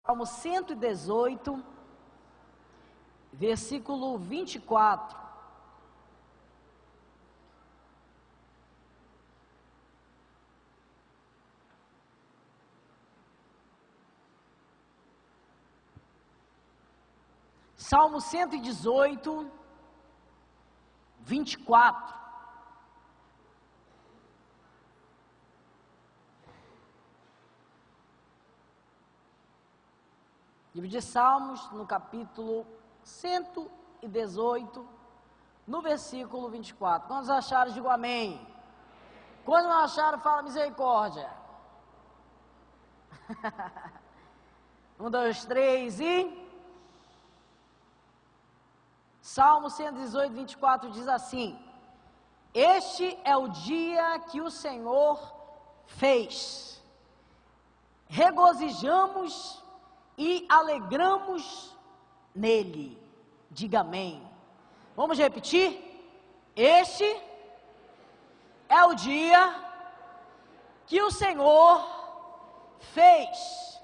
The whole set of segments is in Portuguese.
Salmo 118, versículo 24. Salmo 118, 24. Livro de Salmos, no capítulo 118, no versículo 24. Quantos acharam, digo amém. Quando não acharam, fala misericórdia. 1, 2, 3 e... Salmo 118, 24 diz assim: Este é o dia que o Senhor fez. Regozijamos e alegramos nele. Diga amém. Vamos repetir? Este é o dia que o Senhor fez.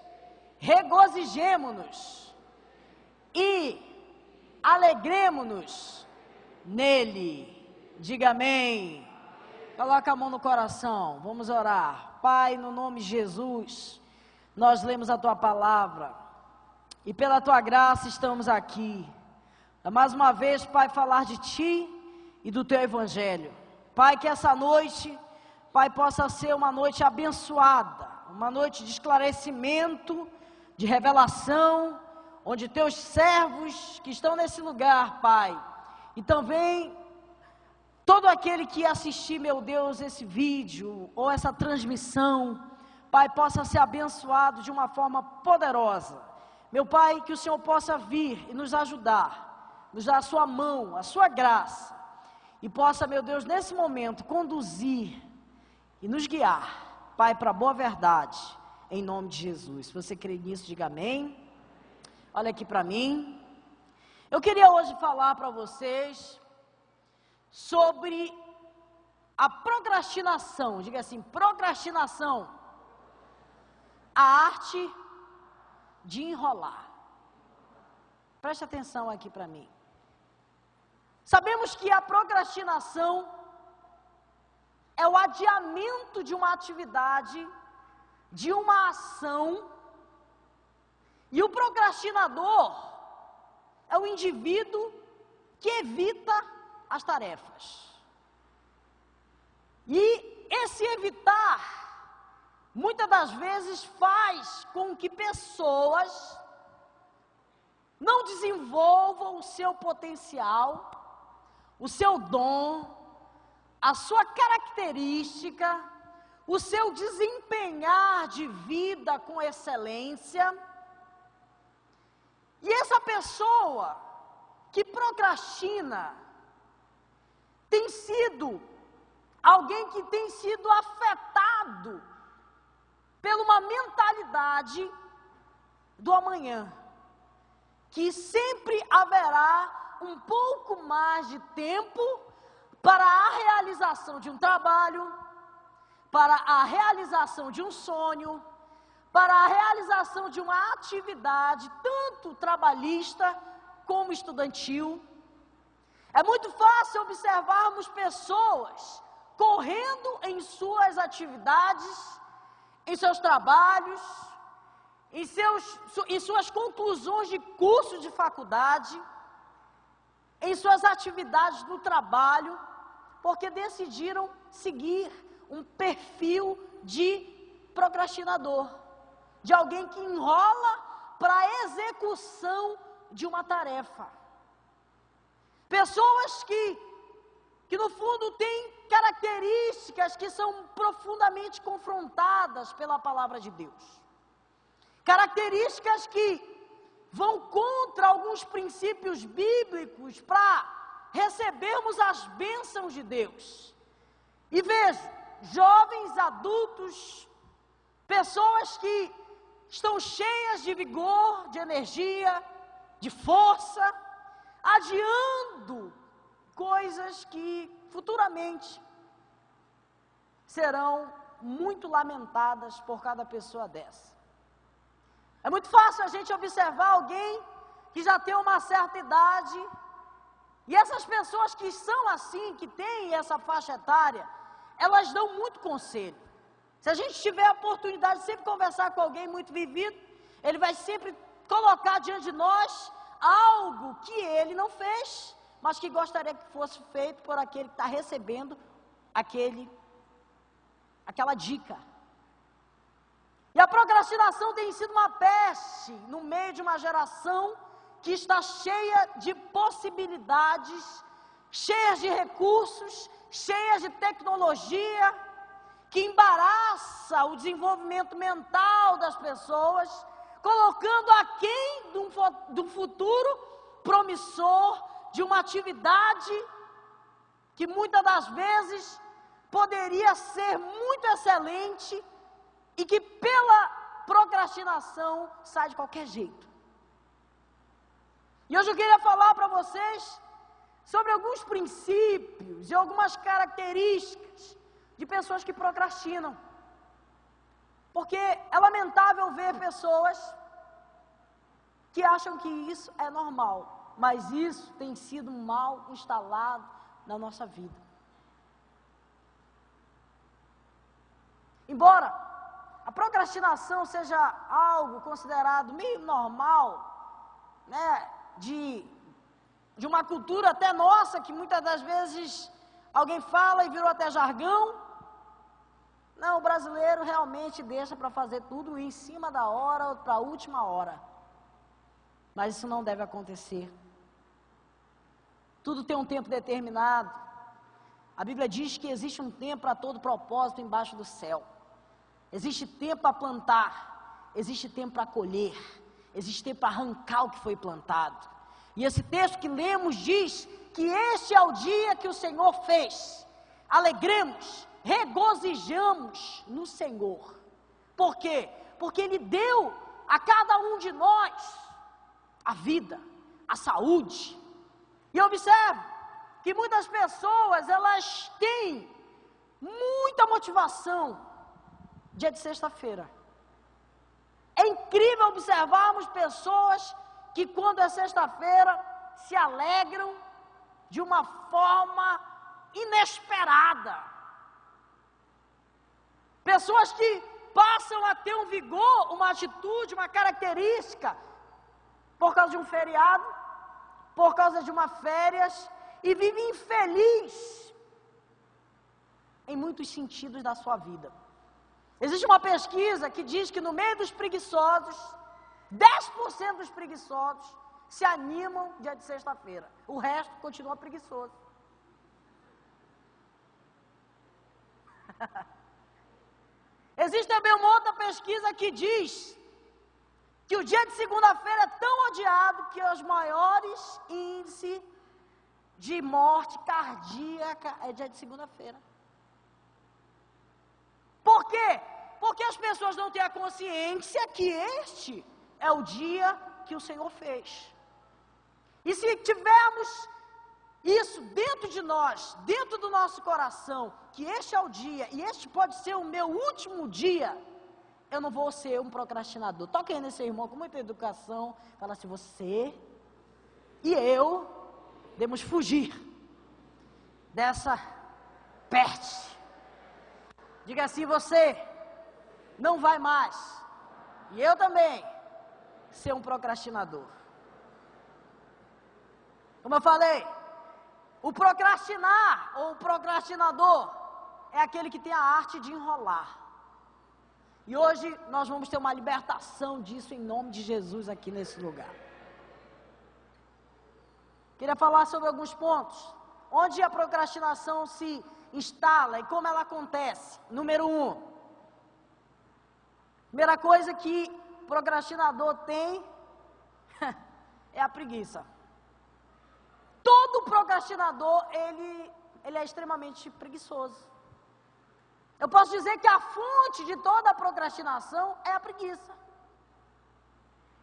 Regozijemo-nos e alegremo-nos nele. Diga amém. Coloca a mão no coração. Vamos orar. Pai, no nome de Jesus, nós lemos a tua palavra. E pela tua graça estamos aqui. Mais uma vez, Pai, falar de ti e do teu evangelho. Pai, que essa noite, Pai, possa ser uma noite abençoada, uma noite de esclarecimento, de revelação, onde teus servos que estão nesse lugar, Pai, e também todo aquele que assistir, meu Deus, esse vídeo ou essa transmissão, Pai, possa ser abençoado de uma forma poderosa. Meu Pai, que o Senhor possa vir e nos ajudar, nos dar a sua mão, a sua graça, e possa, meu Deus, nesse momento, conduzir e nos guiar, Pai, para a boa verdade, em nome de Jesus. Se você crê nisso, diga amém. Olha aqui para mim. Eu queria hoje falar para vocês sobre a procrastinação. Diga assim, procrastinação. A arte de enrolar. Preste atenção aqui para mim. Sabemos que a procrastinação é o adiamento de uma atividade, de uma ação. E o procrastinador é o indivíduo que evita as tarefas. E esse evitar, muitas das vezes, faz com que pessoas não desenvolvam o seu potencial, o seu dom, a sua característica, o seu desempenhar de vida com excelência. E essa pessoa que procrastina tem sido alguém que tem sido afetado por uma mentalidade do amanhã, que sempre haverá um pouco mais de tempo para a realização de um trabalho, para a realização de um sonho, para a realização de uma atividade, tanto trabalhista como estudantil. É muito fácil observarmos pessoas correndo em suas atividades, em seus trabalhos, em suas conclusões de curso de faculdade, em suas atividades no trabalho, porque decidiram seguir um perfil de procrastinador, de alguém que enrola para a execução de uma tarefa. Pessoas que no fundo têm características que são profundamente confrontadas pela palavra de Deus. Características que vão contra alguns princípios bíblicos para recebermos as bênçãos de Deus. E vejo jovens, adultos, pessoas que estão cheias de vigor, de energia, de força, adiando coisas que futuramente serão muito lamentadas por cada pessoa dessa. É muito fácil a gente observar alguém que já tem uma certa idade, e essas pessoas que são assim, que têm essa faixa etária, elas dão muito conselho. Se a gente tiver a oportunidade de sempre conversar com alguém muito vivido, ele vai sempre colocar diante de nós algo que ele não fez, mas que gostaria que fosse feito por aquele que está recebendo aquela dica. E a procrastinação tem sido uma peste no meio de uma geração que está cheia de possibilidades, cheia de recursos, cheia de tecnologia, que embaraça o desenvolvimento mental das pessoas, colocando aquém de um futuro promissor, de uma atividade que muitas das vezes poderia ser muito excelente e que pela procrastinação sai de qualquer jeito. E hoje eu queria falar para vocês sobre alguns princípios e algumas características de pessoas que procrastinam. Porque é lamentável ver pessoas que acham que isso é normal, mas isso tem sido mal instalado na nossa vida. Embora a procrastinação seja algo considerado meio normal, né, de uma cultura até nossa, que muitas das vezes alguém fala e virou até jargão. Não, o brasileiro realmente deixa para fazer tudo em cima da hora ou para a última hora. Mas isso não deve acontecer. Tudo tem um tempo determinado. A Bíblia diz que existe um tempo para todo propósito embaixo do céu. Existe tempo para plantar, existe tempo para colher, existe tempo para arrancar o que foi plantado. E esse texto que lemos diz que este é o dia que o Senhor fez. Alegremos, regozijamos no Senhor. Por quê? Porque Ele deu a cada um de nós a vida, a saúde. E observe que muitas pessoas, elas têm muita motivação dia de sexta-feira. É incrível observarmos pessoas que quando é sexta-feira se alegram de uma forma inesperada. Pessoas que passam a ter um vigor, uma atitude, uma característica por causa de um feriado, por causa de uma férias, e vivem infeliz em muitos sentidos da sua vida. Existe uma pesquisa que diz que no meio dos preguiçosos, 10% dos preguiçosos se animam dia de sexta-feira. O resto continua preguiçoso. Existe também uma outra pesquisa que diz que o dia de segunda-feira é tão odiado que os maiores índices de morte cardíaca é dia de segunda-feira. Por quê? Porque as pessoas não têm a consciência que este é o dia que o Senhor fez. E se tivermos isso dentro de nós, dentro do nosso coração, que este é o dia, e este pode ser o meu último dia, eu não vou ser um procrastinador. Toque aí nesse irmão com muita educação, fala assim, você e eu devemos fugir dessa peste. Diga assim, você não vai mais, e eu também, ser um procrastinador. Como eu falei, o procrastinar, ou o procrastinador, é aquele que tem a arte de enrolar. E hoje nós vamos ter uma libertação disso em nome de Jesus aqui nesse lugar. Queria falar sobre alguns pontos, onde a procrastinação se instala e como ela acontece. Número 1, primeira coisa que o procrastinador tem é a preguiça. Todo procrastinador, ele é extremamente preguiçoso. Eu posso dizer que a fonte de toda a procrastinação é a preguiça.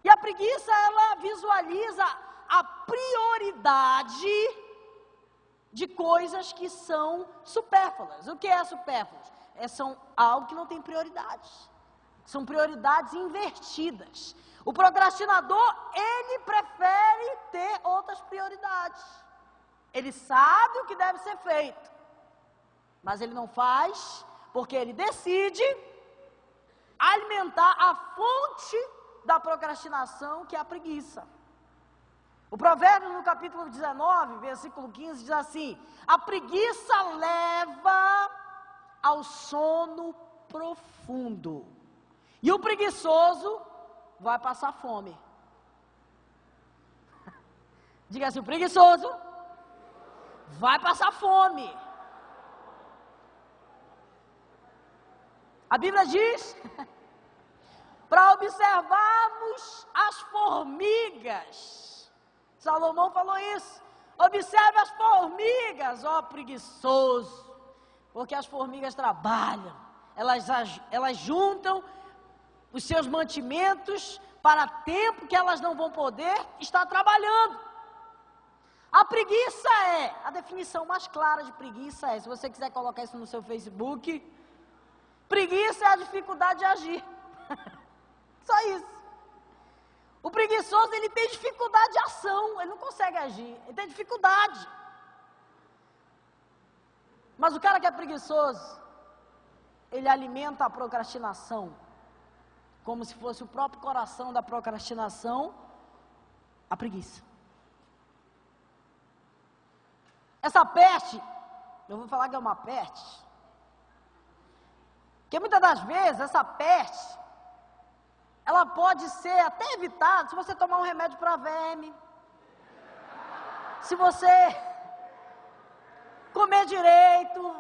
E a preguiça, ela visualiza a prioridade de coisas que são supérfluas. O que é supérfluo? São algo que não tem prioridades. São prioridades invertidas. O procrastinador, ele prefere ter outras prioridades. Ele sabe o que deve ser feito, mas ele não faz porque ele decide alimentar a fonte da procrastinação, que é a preguiça. O provérbio no capítulo 19, versículo 15, diz assim: a preguiça leva ao sono profundo, e o preguiçoso vai passar fome. Diga assim: o preguiçoso vai passar fome. A Bíblia diz para observarmos as formigas. Salomão falou isso. Observe as formigas, ó preguiçoso, porque as formigas trabalham, elas juntam os seus mantimentos para tempo que elas não vão poder estar trabalhando. A preguiça a definição mais clara de preguiça se você quiser colocar isso no seu Facebook, preguiça é a dificuldade de agir. Só isso. O preguiçoso, ele tem dificuldade de ação, ele não consegue agir, ele tem dificuldade. Mas o cara que é preguiçoso, ele alimenta a procrastinação, como se fosse o próprio coração da procrastinação, a preguiça. Essa peste, eu vou falar que é uma peste, porque muitas das vezes essa peste, ela pode ser até evitada se você tomar um remédio para verme, se você comer direito,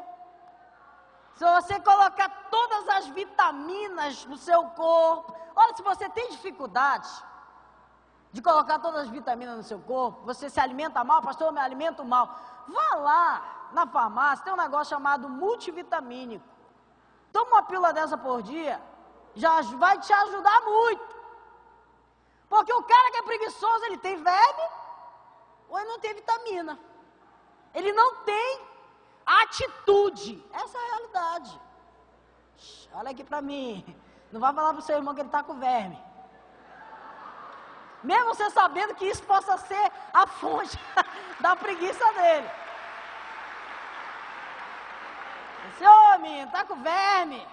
se você colocar todas as vitaminas no seu corpo. Olha, se você tem dificuldade de colocar todas as vitaminas no seu corpo, você se alimenta mal, pastor, eu me alimento mal. Vá lá na farmácia, tem um negócio chamado multivitamínico. Toma uma pílula dessa por dia, já vai te ajudar muito. Porque o cara que é preguiçoso, ele tem verme ou ele não tem vitamina. Ele não tem atitude. Essa é a realidade. Olha aqui para mim. Não vai falar para o seu irmão que ele está com verme. Mesmo você sabendo que isso possa ser a fonte da preguiça dele. Esse homem está com verme.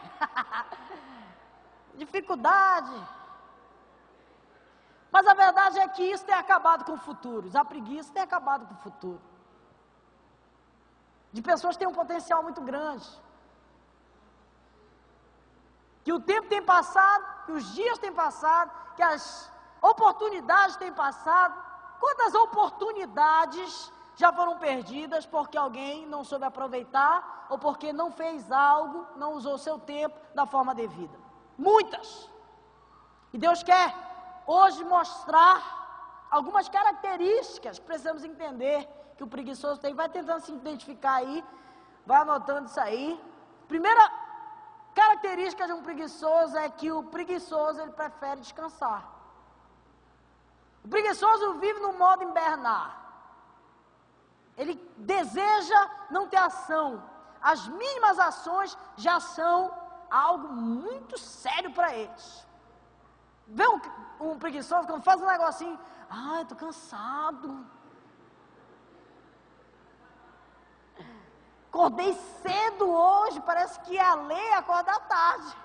Dificuldade. Mas a verdade é que isso tem acabado com futuros. A preguiça tem acabado com o futuro. De pessoas que têm um potencial muito grande. Que o tempo tem passado, que os dias têm passado, que as oportunidades têm passado. Quantas oportunidades já foram perdidas porque alguém não soube aproveitar ou porque não fez algo, não usou seu tempo da forma devida? Muitas. E Deus quer hoje mostrar algumas características que precisamos entender que o preguiçoso tem. Vai tentando se identificar aí, vai anotando isso aí. Primeira característica de um preguiçoso é que o preguiçoso, ele prefere descansar. O preguiçoso vive no modo hibernar. Ele deseja não ter ação. As mínimas ações já são algo muito sério para eles. Vê um preguiçoso quando faz um negocinho, eu tô cansado. Acordei cedo hoje, parece que a lei acorda à tarde.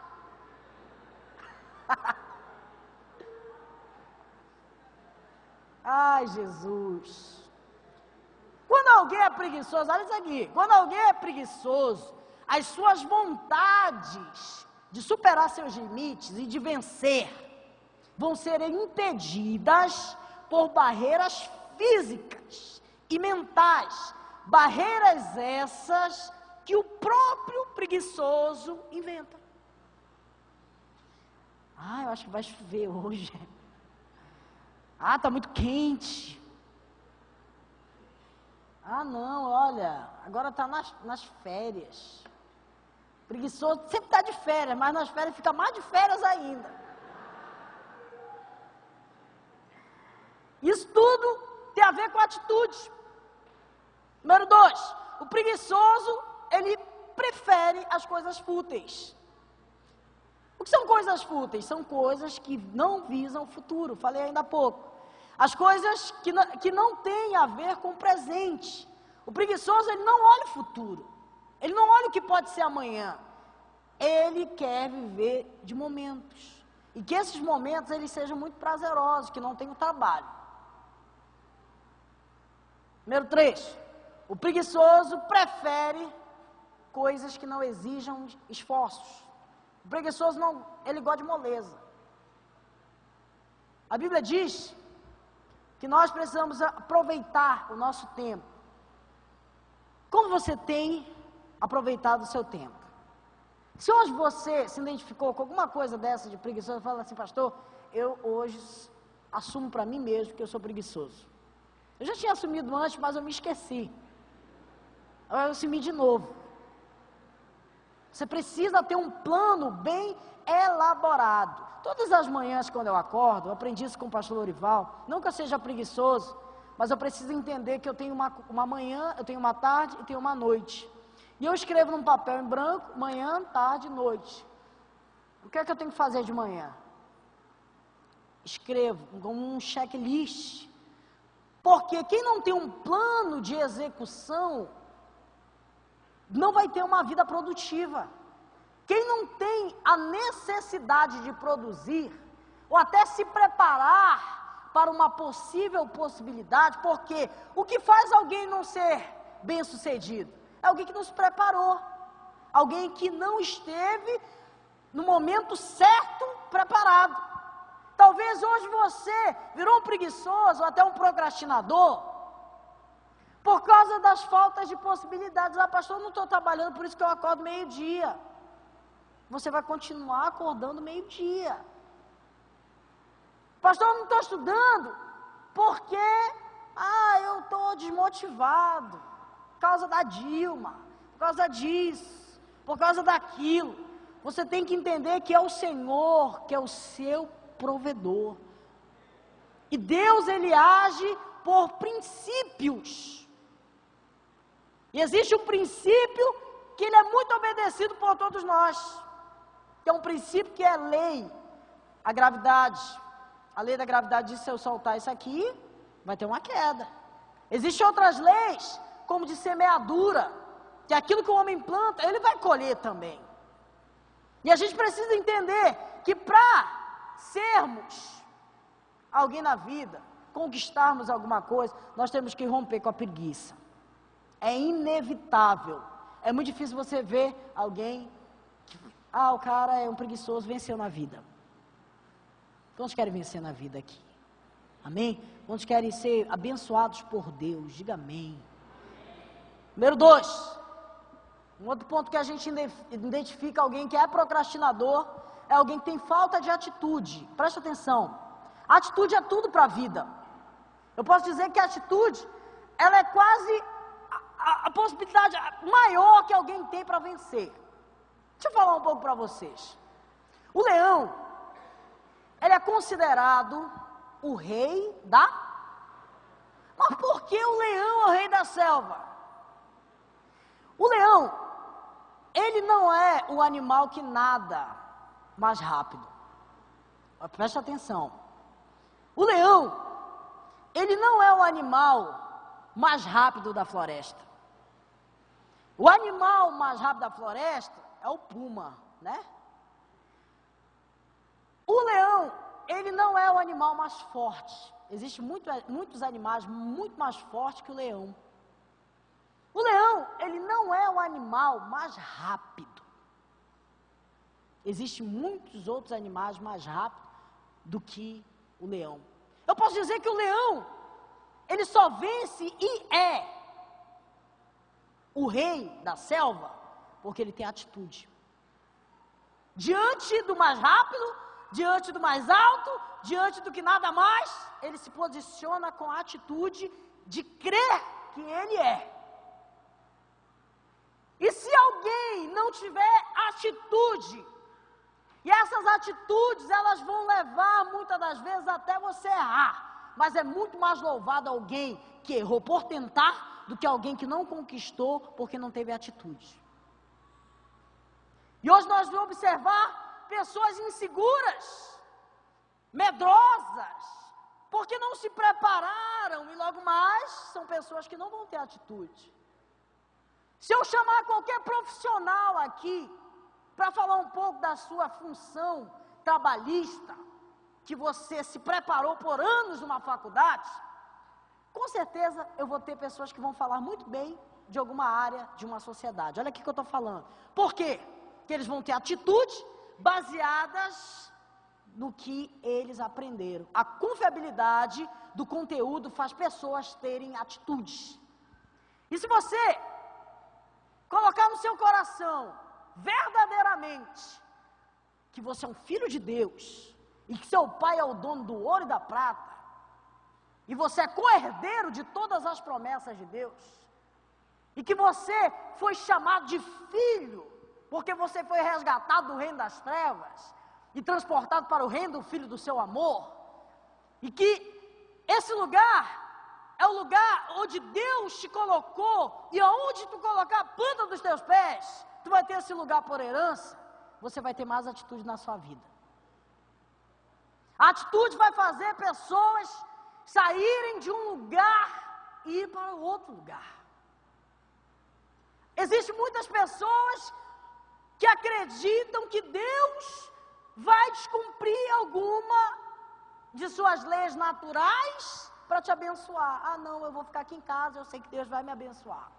Ai, Jesus. Quando alguém é preguiçoso, olha isso aqui, quando alguém é preguiçoso, as suas vontades de superar seus limites e de vencer vão ser impedidas por barreiras físicas e mentais, barreiras essas que o próprio preguiçoso inventa. Eu acho que vai chover hoje. Está muito quente. Não, olha, agora está nas férias. Preguiçoso sempre está de férias, mas nas férias fica mais de férias ainda. Isso tudo tem a ver com atitudes. Número 2, o preguiçoso, ele prefere as coisas fúteis. O O que são coisas fúteis? São coisas que não visam o futuro, falei ainda há pouco. As coisas que não têm a ver com o presente. O preguiçoso, ele não olha o futuro. Ele não olha o que pode ser amanhã. Ele quer viver de momentos. E que esses momentos, eles sejam muito prazerosos, que não tenham trabalho. Número 3. O preguiçoso prefere coisas que não exijam esforços. O preguiçoso, não, ele gosta de moleza. A Bíblia diz que nós precisamos aproveitar o nosso tempo. Como você tem aproveitado o seu tempo? Se hoje você se identificou com alguma coisa dessa de preguiçoso, fala assim, pastor, eu hoje assumo para mim mesmo que eu sou preguiçoso. Eu já tinha assumido antes, mas eu me esqueci. Eu assumi de novo. Você precisa ter um plano bem elaborado. Todas as manhãs, quando eu acordo, eu aprendi isso com o pastor Lorival, não que eu seja preguiçoso, mas eu preciso entender que eu tenho uma manhã, eu tenho uma tarde e tenho uma noite. E eu escrevo num papel em branco, manhã, tarde e noite. O que é que eu tenho que fazer de manhã? Escrevo como um checklist. Porque quem não tem um plano de execução, não vai ter uma vida produtiva. Quem não tem a necessidade de produzir, ou até se preparar para uma possível possibilidade, porque o que faz alguém não ser bem-sucedido? É alguém que não se preparou, alguém que não esteve no momento certo preparado. Talvez hoje você virou um preguiçoso ou até um procrastinador, por causa das faltas de possibilidades. Ah, pastor, eu não estou trabalhando, por isso que eu acordo meio-dia. Você vai continuar acordando meio-dia. Pastor, eu não estou estudando, porque eu estou desmotivado, por causa da Dilma, por causa disso, por causa daquilo. Você tem que entender que é o Senhor, que é o seu provedor. E Deus, Ele age por princípios. E existe um princípio que ele é muito obedecido por todos nós, que é um princípio que é lei, a gravidade. A lei da gravidade diz: se eu soltar isso aqui, vai ter uma queda. Existem outras leis, como de semeadura, que aquilo que o homem planta, ele vai colher também. E a gente precisa entender que para sermos alguém na vida, conquistarmos alguma coisa, nós temos que romper com a preguiça. É inevitável. É muito difícil você ver alguém que, o cara é um preguiçoso, venceu na vida. Quantos querem vencer na vida aqui? Amém? Quantos querem ser abençoados por Deus? Diga amém. Número 2. Um outro ponto que a gente identifica alguém que é procrastinador, é alguém que tem falta de atitude. Presta atenção. Atitude é tudo para a vida. Eu posso dizer que a atitude, ela é quase a possibilidade maior que alguém tem para vencer. Deixa eu falar um pouco para vocês. O leão, ele é considerado o rei da... Mas por que o leão é o rei da selva? O leão, ele não é o animal que nada mais rápido. Presta atenção. O leão, ele não é o animal mais rápido da floresta. O animal mais rápido da floresta é o puma, né? O leão, ele não é o animal mais forte. Existem muitos animais muito mais fortes que o leão. O leão, ele não é o animal mais rápido. Existem muitos outros animais mais rápidos do que o leão. Eu posso dizer que o leão, ele só vence e é o rei da selva porque ele tem atitude. Diante do mais rápido, diante do mais alto, diante do que nada mais, ele se posiciona com a atitude de crer que ele é. E se alguém não tiver atitude, e essas atitudes, elas vão levar muitas das vezes até você errar, mas é muito mais louvado alguém que errou por tentar, do que alguém que não conquistou porque não teve atitude. E hoje nós vamos observar pessoas inseguras, medrosas, porque não se prepararam e logo mais são pessoas que não vão ter atitude. Se eu chamar qualquer profissional aqui para falar um pouco da sua função trabalhista, que você se preparou por anos numa faculdade, com certeza eu vou ter pessoas que vão falar muito bem de alguma área de uma sociedade. Olha aqui que eu estou falando. Por quê? Porque eles vão ter atitudes baseadas no que eles aprenderam. A confiabilidade do conteúdo faz pessoas terem atitudes. E se você colocar no seu coração verdadeiramente que você é um filho de Deus e que seu pai é o dono do ouro e da prata e você é co-herdeiro de todas as promessas de Deus e que você foi chamado de filho porque você foi resgatado do reino das trevas e transportado para o reino do Filho do seu amor, e que esse lugar é o lugar onde Deus te colocou, e aonde tu colocar a planta dos teus pés, tu vai ter esse lugar por herança, você vai ter mais atitude na sua vida. A atitude vai fazer pessoas saírem de um lugar e ir para outro lugar. Existem muitas pessoas que acreditam que Deus vai descumprir alguma de suas leis naturais para te abençoar. Ah, não, eu vou ficar aqui em casa, eu sei que Deus vai me abençoar.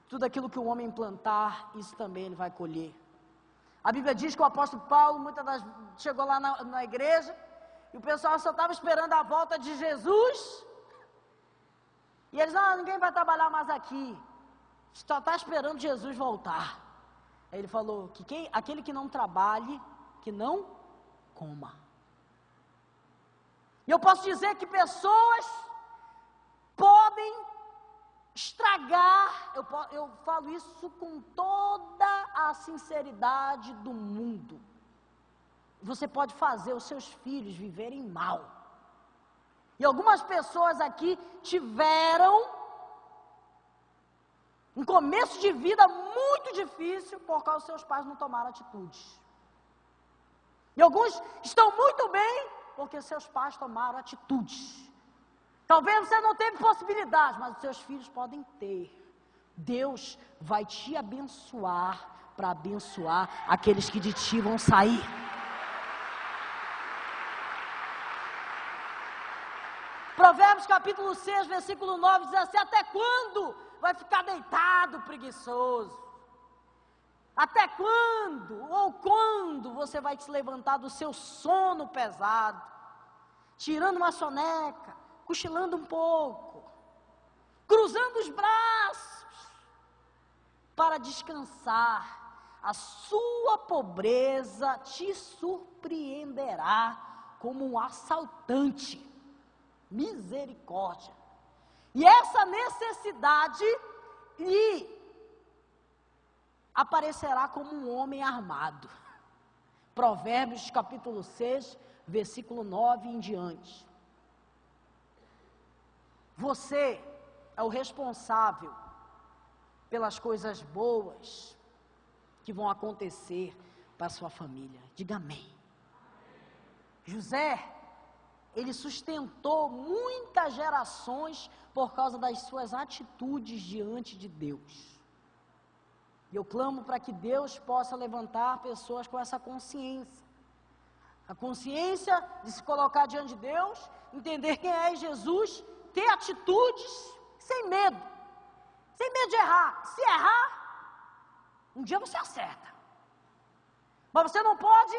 Tudo aquilo que o homem plantar, isso também ele vai colher. A Bíblia diz que o apóstolo Paulo, chegou lá na igreja, e o pessoal só estava esperando a volta de Jesus, e eles, ninguém vai trabalhar mais aqui, só está esperando Jesus voltar. Aí ele falou que aquele que não trabalhe, que não coma. E eu posso dizer que pessoas podem estragar, eu falo isso com toda a sinceridade do mundo. Você pode fazer os seus filhos viverem mal. E algumas pessoas aqui tiveram um começo de vida muito difícil por causa dos seus pais não tomaram atitudes. E alguns estão muito bem porque seus pais tomaram atitudes. Talvez você não teve possibilidade, mas os seus filhos podem ter. Deus vai te abençoar para abençoar aqueles que de ti vão sair. Provérbios capítulo 6, versículo 9 diz assim: até quando vai ficar deitado preguiçoso? Até quando ou quando você vai se levantar do seu sono pesado, tirando uma soneca, cochilando um pouco, cruzando os braços para descansar? A sua pobreza te surpreenderá como um assaltante. Misericórdia. E essa necessidade lhe aparecerá como um homem armado. Provérbios capítulo 6, versículo 9 em diante. Você é o responsável pelas coisas boas que vão acontecer para a sua família. Diga amém. José, ele sustentou muitas gerações por causa das suas atitudes diante de Deus. E eu clamo para que Deus possa levantar pessoas com essa consciência. A consciência de se colocar diante de Deus, entender quem é Jesus, ter atitudes sem medo. Sem medo de errar. Se errar, um dia você acerta. Mas você não pode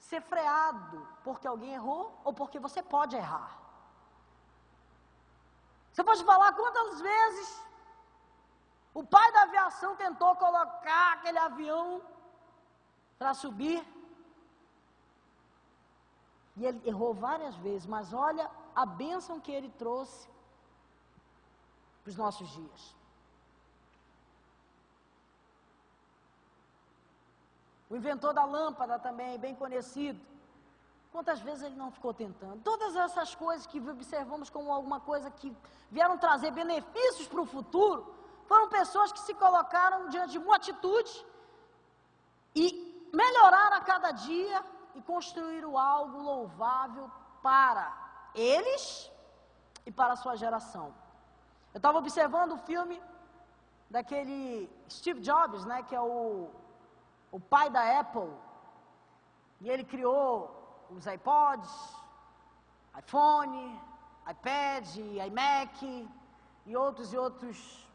ser freado porque alguém errou ou porque você pode errar. Você pode falar quantas vezes o pai da aviação tentou colocar aquele avião para subir e ele errou várias vezes, mas olha a bênção que ele trouxe para os nossos dias. O inventor da lâmpada também, bem conhecido. Quantas vezes ele não ficou tentando? Todas essas coisas que observamos como alguma coisa que vieram trazer benefícios para o futuro, foram pessoas que se colocaram diante de uma atitude e melhoraram a cada dia e construíram algo louvável para eles e para a sua geração. Eu estava observando o filme daquele Steve Jobs, né, que é o pai da Apple, e ele criou os iPods, iPhone, iPad, iMac e outros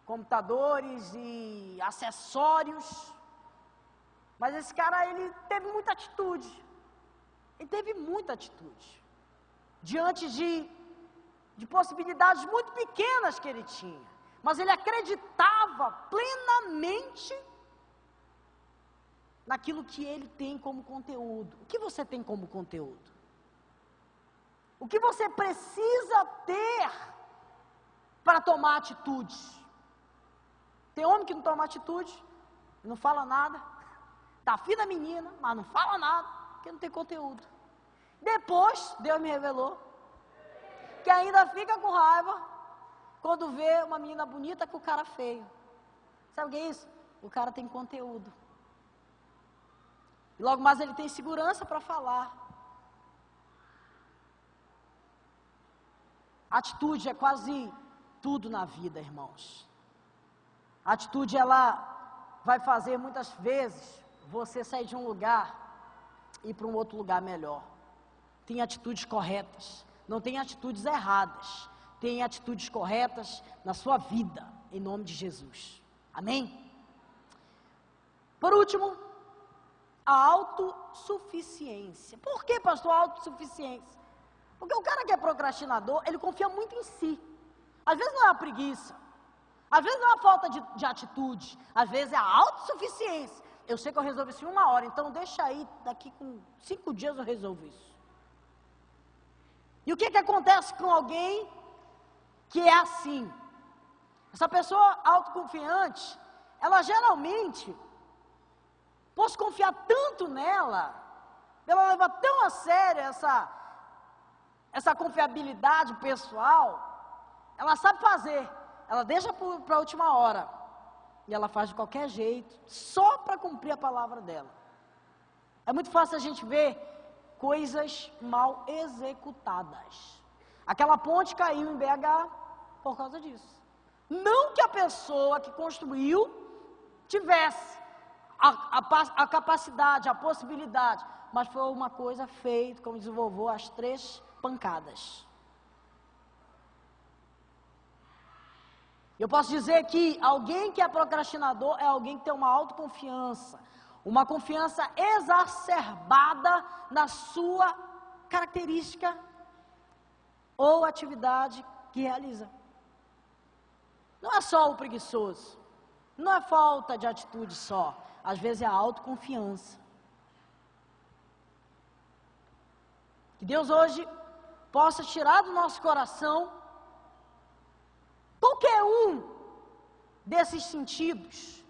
computadores e acessórios. Mas esse cara, ele teve muita atitude. Ele teve muita atitude diante de possibilidades muito pequenas que ele tinha. Mas ele acreditava plenamente naquilo que ele tem como conteúdo. O que você tem como conteúdo? O que você precisa ter para tomar atitude? Tem homem que não toma atitude, não fala nada, tá afim da menina, mas não fala nada, porque não tem conteúdo. Depois, Deus me revelou que ainda fica com raiva quando vê uma menina bonita com o cara feio. Sabe o que é isso? O cara tem conteúdo. E logo mais ele tem segurança para falar. Atitude é quase tudo na vida, irmãos. A atitude, ela vai fazer muitas vezes você sair de um lugar e ir para um outro lugar melhor. Tem atitudes corretas, não tem atitudes erradas. Tem atitudes corretas na sua vida, em nome de Jesus. Amém? Por último, a autossuficiência. Por que, pastor, a autossuficiência? Porque o cara que é procrastinador, ele confia muito em si. Às vezes não é a preguiça, às vezes não é a falta de atitude, às vezes é a autossuficiência. Eu sei que eu resolvo isso em 1 hora, então deixa aí, daqui com 5 dias eu resolvo isso. E o que acontece com alguém que é assim? Essa pessoa autoconfiante, ela geralmente, por se confiar tanto nela, ela leva tão a sério essa confiabilidade pessoal, ela sabe fazer, ela deixa para a última hora, e ela faz de qualquer jeito, só para cumprir a palavra dela. É muito fácil a gente ver coisas mal executadas. Aquela ponte caiu em BH por causa disso. Não que a pessoa que construiu tivesse a capacidade, a possibilidade, mas foi uma coisa feita, como diz o vovô, as 3 pancadas. Eu posso dizer que alguém que é procrastinador é alguém que tem uma autoconfiança, uma confiança exacerbada na sua característica ou atividade que realiza. Não é só o preguiçoso, não é falta de atitude só, às vezes é a autoconfiança. Que Deus hoje possa tirar do nosso coração qualquer um desses sentidos,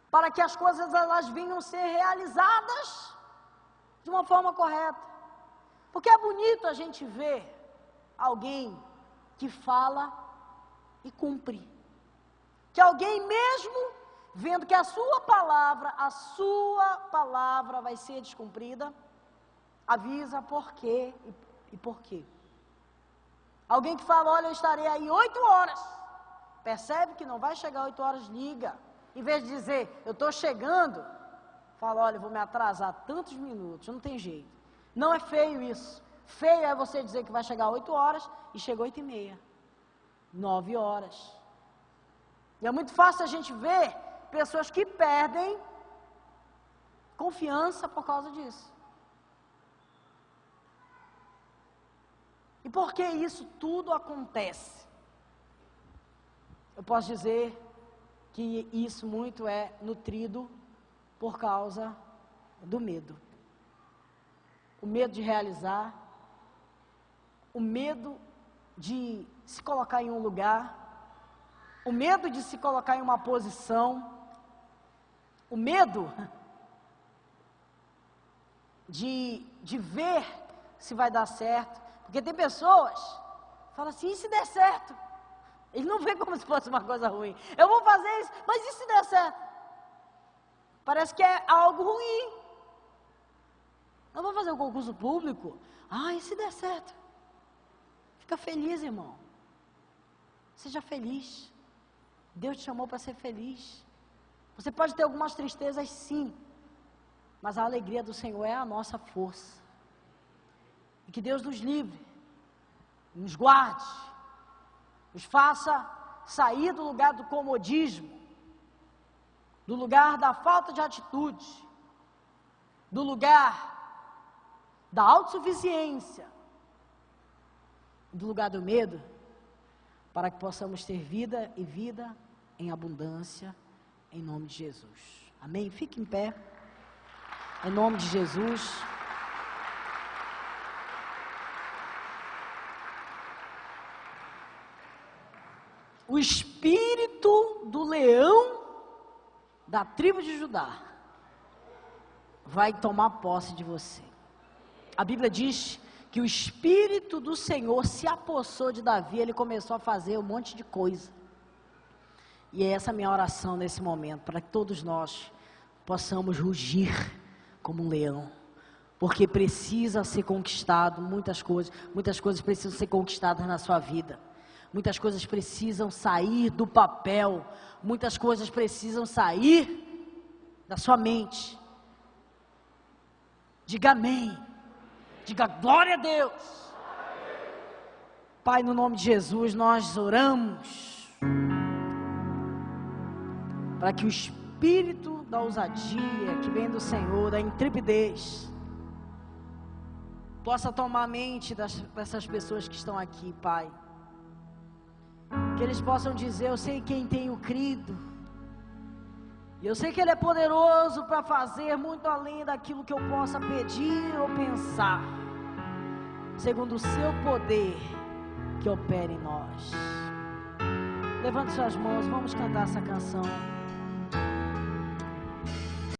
para que as coisas elas venham a ser realizadas de uma forma correta. Porque é bonito a gente ver alguém que fala e cumpre. Que alguém mesmo vendo que a sua palavra vai ser descumprida, avisa por quê e por quê. Alguém que fala, olha, eu estarei aí 8 horas, percebe que não vai chegar 8 horas, liga. Em vez de dizer, eu estou chegando, fala, olha, eu vou me atrasar tantos minutos, não tem jeito. Não é feio isso. Feio é você dizer que vai chegar 8 horas e chega 8h30, 9 horas. E é muito fácil a gente ver pessoas que perdem confiança por causa disso. E por que isso tudo acontece? Eu posso dizer que isso muito é nutrido por causa do medo. O medo de realizar, o medo de se colocar em um lugar, o medo de se colocar em uma posição, o medo de ver se vai dar certo. Porque tem pessoas que falam assim, e se der certo? Ele não vê como se fosse uma coisa ruim. Eu vou fazer isso, mas e se der certo? Parece que é algo ruim. Eu vou fazer um concurso público. Ah, e se der certo? Fica feliz, irmão. Seja feliz. Deus te chamou para ser feliz. Você pode ter algumas tristezas, sim. Mas a alegria do Senhor é a nossa força. E que Deus nos livre, nos guarde, nos faça sair do lugar do comodismo, do lugar da falta de atitude, do lugar da autossuficiência, do lugar do medo, para que possamos ter vida e vida em abundância, em nome de Jesus. Amém? Fique em pé, em nome de Jesus. O espírito do leão da tribo de Judá vai tomar posse de você. A Bíblia diz que o espírito do Senhor se apossou de Davi, ele começou a fazer um monte de coisa. E é essa a minha oração nesse momento, para que todos nós possamos rugir como um leão, porque precisa ser conquistado muitas coisas precisam ser conquistadas na sua vida. Muitas coisas precisam sair do papel, muitas coisas precisam sair da sua mente. Diga amém, diga glória a Deus. Pai, no nome de Jesus, nós oramos para que o espírito da ousadia que vem do Senhor, da intrepidez, possa tomar a mente dessas pessoas que estão aqui, Pai. Que eles possam dizer: eu sei quem tenho crido, e eu sei que Ele é poderoso para fazer muito além daquilo que eu possa pedir ou pensar, segundo o seu poder que opera em nós. Levante suas mãos, vamos cantar essa canção.